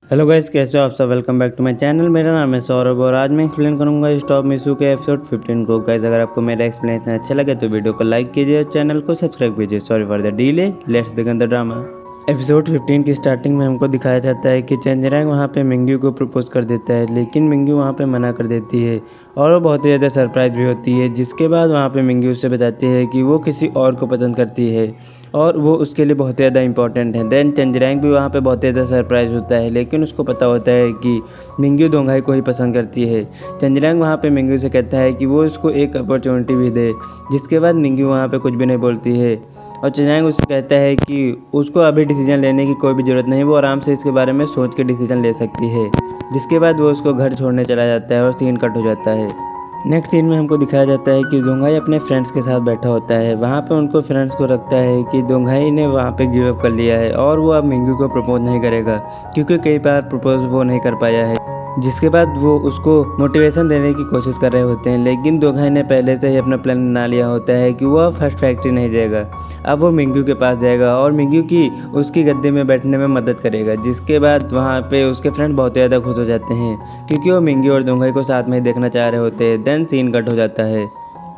Hello guys, कैसे हो आप सब। Welcome back to my channel. मेरा नाम है सौरभ और आज मैं एक्सप्लेन करूंगा स्टॉप मिशू के एपिसोड 15 को। गाइस, अगर आपको मेरा एक्सप्लेनेशन अच्छा लगे तो वीडियो को लाइक कीजिए और चैनल को सब्सक्राइब कीजिए। Sorry for the delay, let's begin the drama. Episode 15 की स्टार्टिंग में हमको दिखाया जाता है कि चंजरांग वहाँ पे मिंग्यू को प्रपोज कर देता है, लेकिन मिंग्यू वहाँ पे मना कर देती है और वो बहुत ही ज़्यादा सरप्राइज भी होती है। जिसके बाद वहाँ पे मिंग्यू उससे बताती है कि वो किसी और को पसंद करती है और वो उसके लिए बहुत ज़्यादा इंपॉर्टेंट है। देन चंजरांग भी वहाँ पे बहुत ज़्यादा सरप्राइज होता है, लेकिन उसको पता होता है कि मिंग्यू दोंगाई को ही पसंद करती है। चंजरांग वहाँ पे मिंग्यू से कहता है कि वो उसको एक अपॉर्चुनिटी भी दे। जिसके बाद मिंग्यू वहाँ पे कुछ भी नहीं बोलती है और चंजरांग उससे कहता है कि उसको अभी डिसीजन लेने की कोई भी ज़रूरत नहीं, वो आराम से इसके बारे में सोच के डिसीजन ले सकती है। जिसके बाद वो उसको घर छोड़ने चला जाता है और सीन कट हो जाता है। नेक्स्ट सीन में हमको दिखाया जाता है कि दोंगाई अपने फ्रेंड्स के साथ बैठा होता है। वहाँ पे उनको फ्रेंड्स को लगता है कि दोंगाई ने वहाँ पे गिव अप कर लिया है और वो अब मिंग्यू को प्रपोज नहीं करेगा, क्योंकि कई बार प्रपोज वो नहीं कर पाया है। जिसके बाद वो उसको मोटिवेशन देने की कोशिश कर रहे होते हैं, लेकिन दोंगाई ने पहले से ही अपना प्लान बना लिया होता है कि वो अब फर्स्ट फैक्ट्री नहीं जाएगा। अब वो मिंग्यू के पास जाएगा और मिंग्यू की उसकी गद्दे में बैठने में मदद करेगा। जिसके बाद वहाँ पे उसके फ्रेंड बहुत ज़्यादा खुश हो जाते हैं, क्योंकि वो मिंग्यू और दोंगाई को साथ में ही देखना चाह रहे होते हैं। देन सीन कट हो जाता है।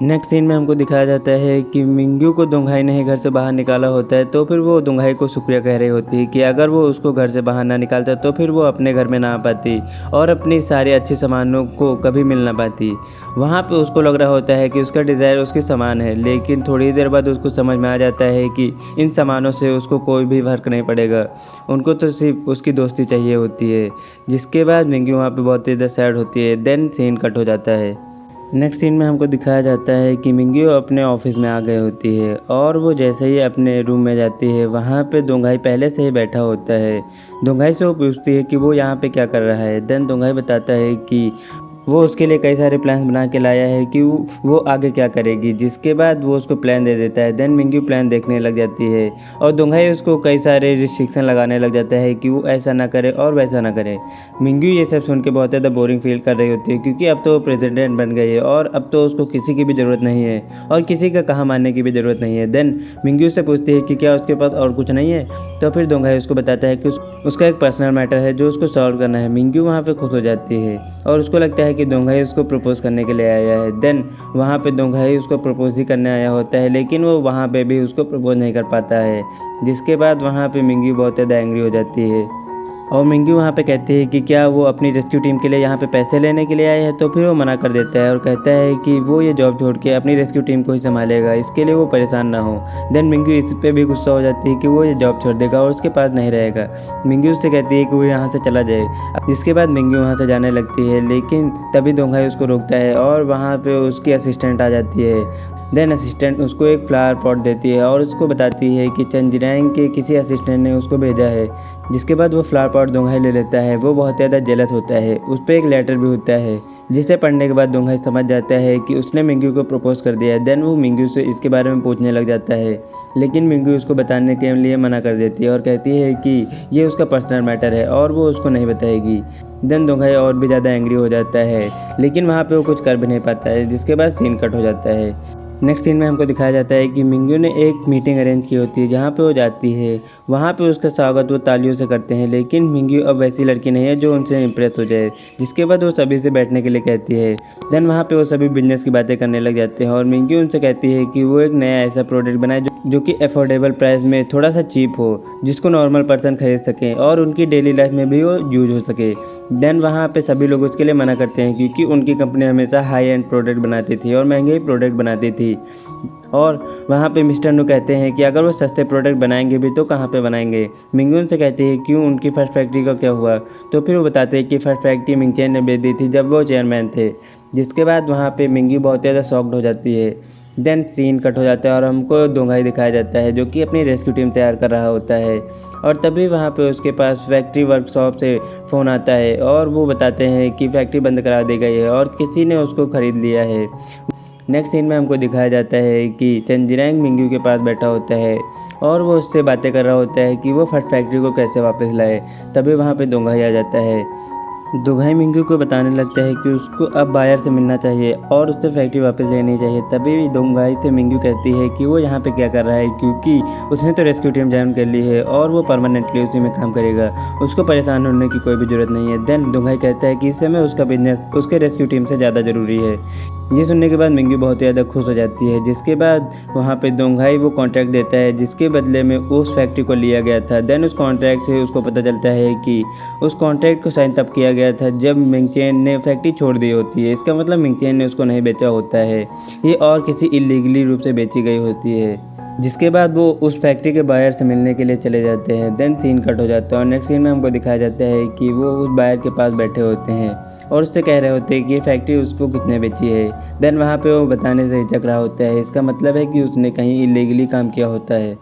नेक्स्ट सीन में हमको दिखाया जाता है कि मिंग्यू को दोंगाई ने ही घर से बाहर निकाला होता है, तो फिर वो दोंगाई को शुक्रिया कह रही होती है कि अगर वो उसको घर से बाहर ना निकालता तो फिर वो अपने घर में ना आ पाती और अपनी सारी अच्छी सामानों को कभी मिल ना पाती। वहाँ पे उसको लग रहा होता है कि उसका डिज़ायर उसकी सामान है, लेकिन थोड़ी देर बाद उसको समझ में आ जाता है कि इन सामानों से उसको कोई भी फर्क नहीं पड़ेगा, उनको तो सिर्फ उसकी दोस्ती चाहिए होती है। जिसके बाद मिंग्यू वहाँ पे बहुत ज़्यादा सैड होती है। देन सीन कट हो जाता है। नेक्स्ट सीन में हमको दिखाया जाता है कि मिंग्यू अपने ऑफिस में आ गई होती है और वो जैसे ही अपने रूम में जाती है, वहाँ पे दोंगाई पहले से ही बैठा होता है। दोंगाई से वो पूछती है कि वो यहाँ पे क्या कर रहा है। देन दोंगाई बताता है कि वो उसके लिए कई सारे प्लान्स बना के लाया है कि वो आगे क्या करेगी। जिसके बाद वो उसको प्लान दे देता है। देन मिंग्यू प्लान देखने लग जाती है और दोंगाई उसको कई सारे रिस्ट्रिक्शन लगाने लग जाता है कि वो ऐसा ना करे और वैसा ना करे। मिंग्यू ये सब सुन के बहुत ज़्यादा बोरिंग फील कर रही होती है, क्योंकि अब तो वो प्रेसिडेंट बन गई है और अब तो उसको किसी की भी ज़रूरत नहीं है और किसी का कहा मानने की भी ज़रूरत नहीं है। देन मिंग्यू से पूछती है कि क्या उसके पास और कुछ नहीं है, तो फिर दोंगाई उसको बताता है कि उसका एक पर्सनल मैटर है जो उसको सॉल्व करना है। मिंग्यू वहाँ पे खुश हो जाती है और उसको लगता है कि दोंगाई उसको प्रपोज करने के लिए आया है। देन वहाँ पे दोंगाई उसको प्रपोज ही करने आया होता है, लेकिन वो वहाँ पे भी उसको प्रपोज नहीं कर पाता है। जिसके बाद वहाँ पे मिंग्यू बहुत ज़्यादा एंग्री हो जाती है और मिंग्यू वहाँ पे कहती है कि क्या वो अपनी रेस्क्यू टीम के लिए यहाँ पे पैसे लेने के लिए आए हैं, तो फिर वो मना कर देता है और कहता है कि वो ये जॉब छोड़ के अपनी रेस्क्यू टीम को ही संभालेगा, इसके लिए वो परेशान ना हो। देन मिंग्यू इस पे भी गुस्सा हो जाती है कि वो ये जॉब छोड़ देगा और उसके पास नहीं रहेगा। मिंग्यू उससे कहती है कि वो यहाँ से चला जाए। जिसके बाद मिंग्यू वहाँ से जाने लगती है, लेकिन तभी दोंगाई उसको रोकता है और वहाँ पर उसकी असिस्टेंट आ जाती है। देन असिस्टेंट उसको एक फ्लावर पॉट देती है और उसको बताती है कि चंजरांग के किसी असिस्टेंट ने उसको भेजा है। जिसके बाद वो फ्लावर पॉट दोंगाई ले लेता है। वो बहुत ज़्यादा जेलस होता है। उस पर एक लेटर भी होता है, जिसे पढ़ने के बाद दोंगाई समझ जाता है कि उसने मिंग्यू को प्रपोज कर दिया है। देन वो मिंग्यू से इसके बारे में पूछने लग जाता है, लेकिन मिंग्यू उसको बताने के लिए मना कर देती है और कहती है कि ये उसका पर्सनल मैटर है और वो उसको नहीं बताएगी। देन दोंगाई और भी ज़्यादा एंग्री हो जाता है, लेकिन वहाँ पे वो कुछ कर भी नहीं पाता है। जिसके बाद सीन कट हो जाता है। नेक्स्ट सीन में हमको दिखाया जाता है कि मिंग्यू ने एक मीटिंग अरेंज की होती है, जहाँ पे वो जाती है। वहाँ पे उसका स्वागत वो तालियों से करते हैं, लेकिन मिंग्यू अब वैसी लड़की नहीं है जो उनसे इम्प्रेस हो जाए। जिसके बाद वो सभी से बैठने के लिए कहती है। देन वहाँ पे वो सभी बिजनेस की बातें करने लग जाते हैं और मिंग्यू उनसे कहती है कि वो एक नया ऐसा प्रोडक्ट बनाए जो कि अफोर्डेबल प्राइस में थोड़ा सा चीप हो, जिसको नॉर्मल पर्सन खरीद सकें और उनकी डेली लाइफ में भी वो यूज हो सके। देन वहाँ पे सभी लोग उसके लिए मना करते हैं, क्योंकि उनकी कंपनी हमेशा हाई एंड प्रोडक्ट बनाती थी और महंगे ही प्रोडक्ट बनाती थी। और वहाँ पे मिस्टर नु कहते हैं कि अगर वो सस्ते प्रोडक्ट बनाएंगे भी तो कहाँ पे बनाएंगे। मिंग्यू उनसे कहती है क्यों, उनकी फर्स्ट फैक्ट्री का क्या हुआ, तो फिर वो बताते हैं कि फर्स्ट फैक्ट्री मिंगचेन ने बेच दी थी जब वो चेयरमैन थे। जिसके बाद वहाँ पे मिंग्यू बहुत ज़्यादा शॉक्ड हो जाती है। देन सीन कट हो जाता है और हमको दोंगाई दिखाया जाता है, जो कि अपनी रेस्क्यू टीम तैयार कर रहा होता है। और तभी वहाँ पे उसके पास फैक्ट्री वर्कशॉप से फ़ोन आता है और वो बताते हैं कि फैक्ट्री बंद करा दी गई है और किसी ने उसको ख़रीद लिया है। नेक्स्ट सीन में हमको दिखाया जाता है कि चंजरांग मिंग्यू के पास बैठा होता है और वो उससे बातें कर रहा होता है कि वो फर्स्ट फैक्ट्री को कैसे वापस लाए। तभी वहाँ पे दोंगाई आ जाता है दोंघाई मिंगू को बताने लगता है कि उसको अब बायर से मिलना चाहिए और उससे फैक्ट्री वापस लेनी चाहिए। तभी दोंघाई से मिंगू कहती है कि वो यहाँ पे क्या कर रहा है, क्योंकि उसने तो रेस्क्यू टीम ज्वाइन कर ली है और वो परमानेंटली उसी में काम करेगा, उसको परेशान होने की कोई भी ज़रूरत नहीं है। देन दोंघाई कहता है कि इस समय उसका बिजनेस उसके रेस्क्यू टीम से ज़्यादा ज़रूरी है। ये सुनने के बाद मिंगू बहुत ज़्यादा खुश हो जाती है। जिसके बाद वहाँ पे दोंघाई वो कॉन्ट्रैक्ट देता है जिसके बदले में उस फैक्ट्री को लिया गया था। देन उस कॉन्ट्रैक्ट से उसको पता चलता है कि उस कॉन्ट्रैक्ट को साइन तब किया गया था जब मिंगचेन ने फैक्ट्री छोड़ दी होती है। इसका मतलब मिंगचेन ने उसको नहीं बेचा होता है, ये और किसी इलीगली रूप से बेची गई होती है। जिसके बाद वो उस फैक्ट्री के बायर से मिलने के लिए चले जाते हैं। देन सीन कट हो जाता है और नेक्स्ट सीन में हमको दिखाया जाता है कि वो उस बायर के पास बैठे होते हैं और उससे कह रहे होते हैं कि ये फैक्ट्री उसको कितने बेची है। देन वहाँ पे वो बताने से हिचक रहा होता है। इसका मतलब है कि उसने कहीं इलीगली काम किया होता है।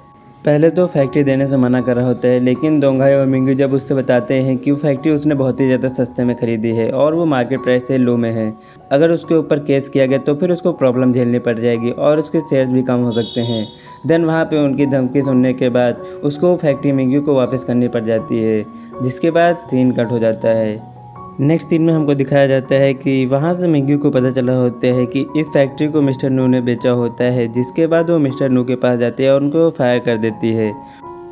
पहले तो फैक्ट्री देने से मना कर रहा होता है, लेकिन दोंघाई और मिंगू जब उससे बताते हैं कि वो फैक्ट्री उसने बहुत ही ज़्यादा सस्ते में खरीदी है और वो मार्केट प्राइस से लो में है, अगर उसके ऊपर केस किया गया तो फिर उसको प्रॉब्लम झेलनी पड़ जाएगी और उसके शेयर्स भी कम हो सकते हैं। देन वहाँ पे उनकी धमकी सुनने के बाद उसको फैक्ट्री मिंगू को वापस करनी पड़ जाती है। जिसके बाद सीन कट हो जाता है। नेक्स्ट सीन में हमको दिखाया जाता है कि वहाँ से मिंगू को पता चला होता है कि इस फैक्ट्री को मिस्टर नू ने बेचा होता है। जिसके बाद वो मिस्टर नू के पास जाती है और उनको फायर कर देती है।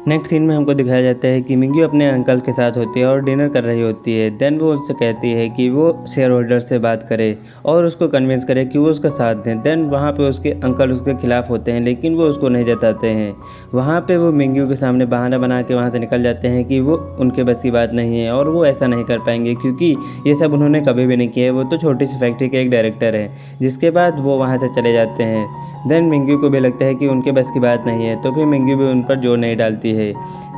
नेक्स्ट सीन में हमको दिखाया जाता है कि मिंगू अपने अंकल के साथ होती है और डिनर कर रही होती है। देन वो उनसे कहती है कि वो शेयर होल्डर से बात करे और उसको कन्विंस करे कि वो उसका साथ दें। देन वहाँ पे उसके अंकल उसके खिलाफ़ होते हैं, लेकिन वो उसको नहीं जताते हैं। वहाँ पे वो मिंगू के सामने बहाना बना के वहाँ से निकल जाते हैं कि वो उनके बस की बात नहीं है और वो ऐसा नहीं कर पाएंगे, क्योंकि ये सब उन्होंने कभी भी नहीं किया है, वो तो छोटी सी फैक्ट्री के एक डायरेक्टर है। जिसके बाद वो वहाँ से चले जाते हैं। देन मिंगू को भी लगता है कि उनके बस की बात नहीं है, तो फिर मिंगू भी उन पर जोर नहीं डालती है।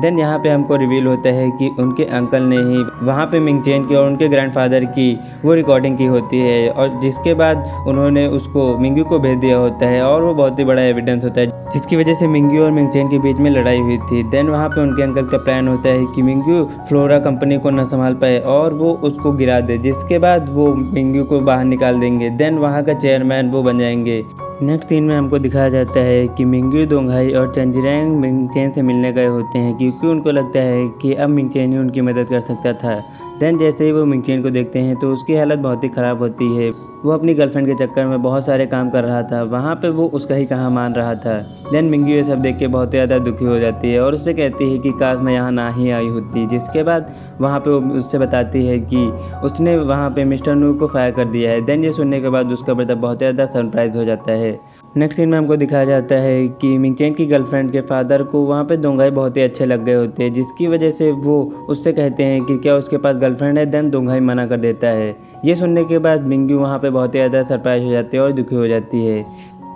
देन यहाँ पे हमको रिवील होता है कि उनके अंकल ने ही वहाँ पे मिंगचेन की और उनके ग्रैंडफादर की वो रिकॉर्डिंग की होती है और जिसके बाद उन्होंने उसको मिंगू को भेज दिया होता है और वो बहुत ही बड़ा एविडेंस होता है, जिसकी वजह से मिंगू और मिंगचेन के बीच में लड़ाई हुई थी। देन वहाँ पे उनके अंकल का प्लान होता है कि मिंगू फ्लोरा कंपनी को न संभाल पाए और वो उसको गिरा दे, जिसके बाद वो मिंगू को बाहर निकाल देंगे। देन वहाँ का चेयरमैन वो बन जाएंगे। नेक्स्ट सीन में हमको दिखाया जाता है कि मिंगू, दोंघाई और चंजिरैंग मिंगचेन से मिलने गए होते हैं, क्योंकि उनको लगता है कि अब मिंगचेन ही उनकी मदद कर सकता था। देन जैसे ही वो मिंगचेन को देखते हैं तो उसकी हालत बहुत ही ख़राब होती है। वो अपनी गर्लफ्रेंड के चक्कर में बहुत सारे काम कर रहा था, वहाँ पे वो उसका ही कहाँ मान रहा था। देन मिंगू ये सब देख के बहुत ज़्यादा दुखी हो जाती है और उससे कहती है कि काश मैं यहाँ ना ही आई होती। जिसके बाद वहाँ पे वो उससे बताती है कि उसने वहाँ पे मिस्टर नू को फायर कर दिया है। देन ये सुनने के बाद उसका ब्रदर बहुत ज़्यादा सरप्राइज हो जाता है। नेक्स्ट सीन में हमको दिखाया जाता है कि मिंगचेन की गर्लफ्रेंड के फादर को वहाँ पे दोंघाई बहुत ही अच्छे लग गए होते हैं, जिसकी वजह से वो उससे कहते हैं कि क्या उसके पास गर्लफ्रेंड है। देन दोंघाई मना कर देता है। ये सुनने के बाद मिंगू वहाँ पे बहुत ही ज़्यादा सरप्राइज हो जाती है और दुखी हो जाती है।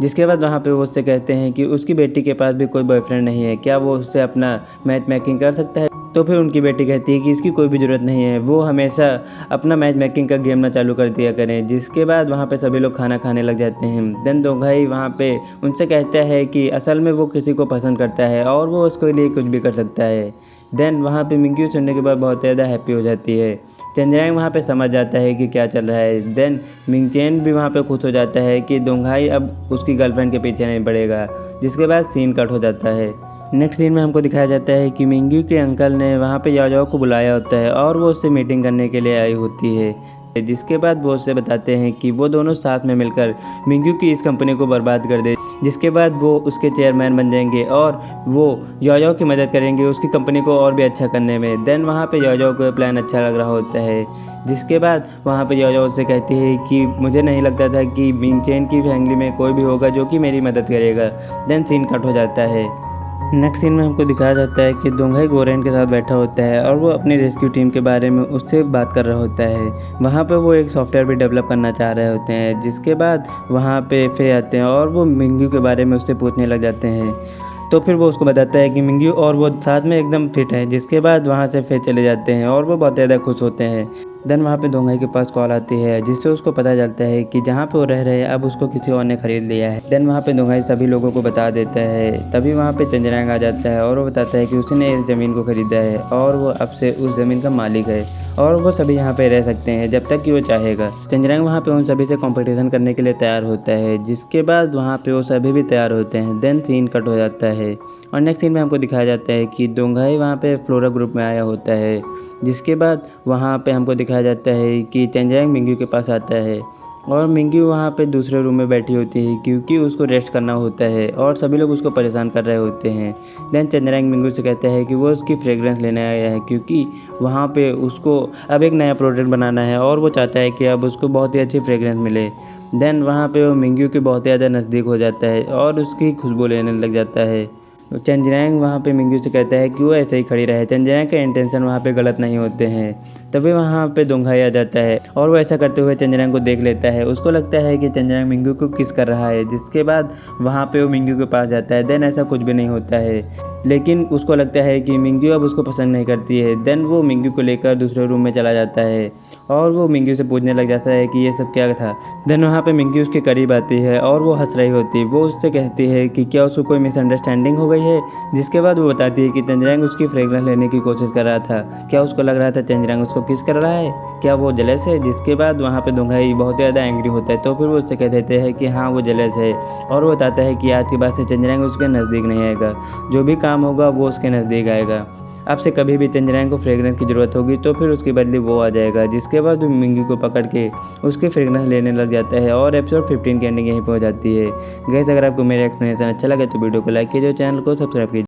जिसके बाद वहाँ पे वो उससे कहते हैं कि उसकी बेटी के पास भी कोई बॉयफ्रेंड नहीं है, क्या वो उससे अपना मैच मेकिंग कर सकता है। तो फिर उनकी बेटी कहती है कि इसकी कोई भी ज़रूरत नहीं है, वो हमेशा अपना मैच मेकिंग का गेम ना चालू कर दिया करें। जिसके बाद वहाँ पे सभी लोग खाना खाने लग जाते हैं। देन दोंघाई वहाँ पे उनसे कहता है कि असल में वो किसी को पसंद करता है और वो उसके लिए कुछ भी कर सकता है। देन वहाँ पे मिंगू सुनने के बाद बहुत ज़्यादा हैप्पी हो जाती है। चंजिरैंग वहाँ पे समझ जाता है कि क्या चल रहा है। देन मिंगचेन भी वहाँ पे खुश हो जाता है कि दोंघाई अब उसकी गर्लफ्रेंड के पीछे नहीं पड़ेगा। जिसके बाद सीन कट हो जाता है। नेक्स्ट सीन में हमको दिखाया जाता है कि मिंगू के अंकल ने वहाँ पे याओ को बुलाया होता है और वो उससे मीटिंग करने के लिए आई होती है। जिसके बाद वो उससे बताते हैं कि वो दोनों साथ में मिलकर मिंगू की इस कंपनी को बर्बाद कर दे। जिसके बाद वो उसके चेयरमैन बन जाएंगे और वो याओ की मदद करेंगे उसकी कंपनी को और भी अच्छा करने में। देन वहाँ पे याओ को प्लान अच्छा लग रहा होता है। जिसके बाद वहाँ पे याओ उससे कहती है कि मुझे नहीं लगता था कि मिंगचेन की फैमिली में कोई भी होगा जो कि मेरी मदद करेगा। देन सीन कट हो जाता है। नेक्स्ट सीन में हमको दिखाया जाता है कि दोंघाई गोरेन के साथ बैठा होता है और वो अपनी रेस्क्यू टीम के बारे में उससे बात कर रहा होता है। वहाँ पे वो एक सॉफ्टवेयर भी डेवलप करना चाह रहे होते हैं। जिसके बाद वहाँ पे फे आते हैं और वो मिंगू के बारे में उससे पूछने लग जाते हैं। तो फिर वो उसको बताता है कि मिंगू और वो साथ में एकदम फिट है। जिसके बाद वहाँ से फे चले जाते हैं और वो बहुत ज़्यादा खुश होते हैं। देन वहाँ पे दोंघाई के पास कॉल आती है, जिससे उसको पता चलता है कि जहाँ पे वो रह रहे हैं अब उसको किसी और ने ख़रीद लिया है। देन वहाँ पे दोंघाई सभी लोगों को बता देता है। तभी वहाँ पे चंजिरैंग आ जाता है और वो बताता है कि उसने इस ज़मीन को ख़रीदा है और वो अब से उस ज़मीन का मालिक है और वो सभी यहाँ पे रह सकते हैं जब तक कि वो चाहेगा। चंद्रायन वहाँ पे उन सभी से कंपटीशन करने के लिए तैयार होता है, जिसके बाद वहाँ पे वो सभी भी तैयार होते हैं। देन सीन कट हो जाता है और नेक्स्ट सीन में हमको दिखाया जाता है कि दोंघाई वहाँ पे फ्लोरा ग्रुप में आया होता है, जिसके बाद वहाँ पे हमको दिखाया जाता है कि चंद्रायन मिंग्यू के पास आता है और मिंग्यू वहाँ पे दूसरे रूम में बैठी होती है क्योंकि उसको रेस्ट करना होता है और सभी लोग उसको परेशान कर रहे होते हैं। देन चंद्रायन मिंग्यू से कहता है कि वो उसकी फ्रेगरेंस लेने आया है क्योंकि वहाँ पे उसको अब एक नया प्रोडक्ट बनाना है और वो चाहता है कि अब उसको बहुत ही अच्छी फ्रेगरेंस मिले। देन वहाँ पे वो मिंग्यू के बहुत ज़्यादा नज़दीक हो जाता है और उसकी खुशबू लेने लग जाता है। चंद्रायन वहाँ पे मिंग्यू से कहता है कि वो ऐसे ही खड़ी रहे। चंद्रायन के इंटेंशन वहाँ पे गलत नहीं होते हैं। तभी वहाँ पे दोंघाई आ जाता है और वो ऐसा करते हुए चंद्रायन को देख लेता है। उसको लगता है कि चंद्रायन मिंग्यू को किस कर रहा है, जिसके बाद वहाँ पे वो मिंग्यू के पास जाता है। देन ऐसा कुछ भी नहीं होता है, लेकिन उसको लगता है कि मिंग्यू अब उसको पसंद नहीं करती है। देन वो मिंग्यू को लेकर दूसरे रूम में चला जाता है और वो मिंग्यू से पूछने लग जाता है कि ये सब क्या था। देन वहाँ पे मिंग्यू उसके करीब आती है और वो हंस रही होती है। वो उससे कहती है कि क्या उसको कोई मिसअंडरस्टैंडिंग हो गई है, जिसके बाद वो बताती है कि चंद्रायन उसकी फ्रेगरेंस लेने की कोशिश कर रहा था। क्या उसको लग रहा था चंद्रायन उसको किस कर रहा है, क्या वो जेलस है। जिसके बाद वहाँ पे दोंघाई बहुत ज़्यादा एंग्री होता है, तो फिर वो उससे कह देते हैं कि हाँ वो जेलस है और वो बताता है कि आज की बात से चंद्रायन उसके नज़दीक नहीं आएगा, जो भी काम होगा वो उसके नज़दीक आएगा। अब से कभी भी चंद्रायन को फ्रेगरेंस की ज़रूरत होगी तो फिर उसकी बदले वो आ जाएगा। जिसके बाद वो मिंग्यू को पकड़ के उसकी फ्रेगरेंस लेने लग जाता है और एपिसोड 15 की एंडिंग यहीं पर हो जाती है। गाइस अगर आपको मेरा एक्सप्लेनेशन अच्छा लगे तो वीडियो को लाइक कीजिए, चैनल को सब्सक्राइब कीजिए।